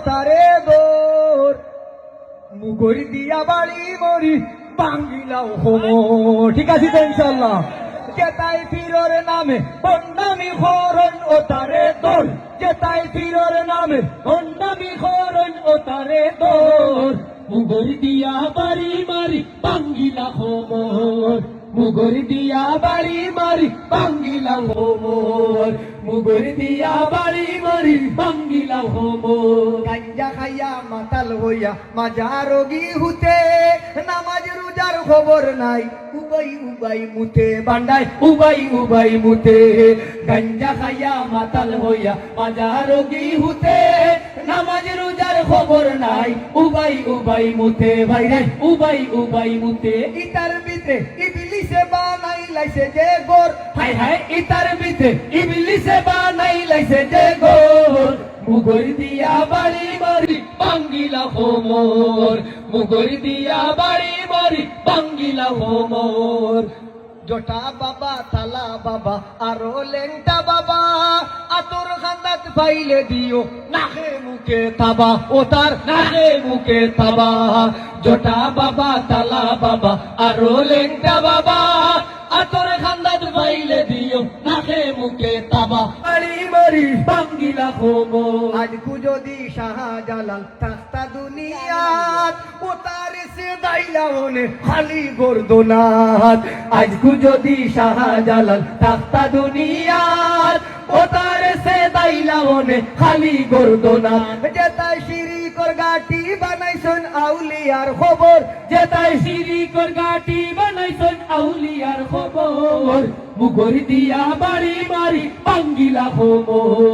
তারে দোর মুগর দিয়া বাড়ি মরি বাঙ্গিলাও হোমো। ঠিক আছে তো ইনশাল্লাহ। যেতাই ফিরোর নামে বন্ডামি খরণ ও তারে দোর, যেতাই ফিরোর নামে বন্ডামি খরণ ও তারে দোর মুগর দিয়া বাড়ি মারি বাঙ্গিলা হোমর, মুগর দিয়া বাড়ি মারি বাঙ্গিলা হোমর, মুগর দিয়া বাড়ি মারি বাঙ্গিলা হোমর। গাঞ্জা খাইয়া মাতাল হইয়া মাজা রোগী হুতে, নামাজ রোজার খবর নাই উবাই উবাই মুতে, বান্ডায় উবাই উবাই মুতে। গাঞ্জা খাইয়া মাতাল হইয়া মাজা রোগী হুতে, নামাজ রোজার খবর নাই উবাই উবাই মুতে, ভাই রে উবাই উবাই মুতে। ইতার ভিতরে ইবলিসে বানাই লাইছে যে গোর, হাই হাই ইতার ভিতরে ইবলিসে বানাই লাইছে যে গোর মুগর দিয়া বাড়ি মারি বাঙ্গিলা হোমর, মুগর দিয়া বাড়ি মারি বাঙ্গিলা হোমর। জটা বাবা তালা বাবা আরো লেংটা বাবা, আতর খান্দাত পাইলে দিও নাকে মুখে তাবা, ও তার নাকে মুখে তাবা। জটা বাবা তালা বাবা আরো লেংটা বাবা, আতর খান্দাত পাইলে দিও নাকে মুখে তাবা, বাড়ি মারি বাঙ্গিলা হোমর। আজকু যদি শাহজালাল থাকতা দুনিয়াত, ও তার সে দাইলা ওনে খালি গর্দনাত। আজকু যদি শাহজালাল থাকতা দুনিয়াত, ও তার সে দাইলা ওনে খালি গর্দনাত। যেতাই শিরিকর গাটি বানাইছন আউলিয়ার খবর, যেতাই শিরিকর গাটি বানাইছন আউলিয়ার খবর মুগর দিয়া বাড়ি মারি বাঙ্গিলা হোমর।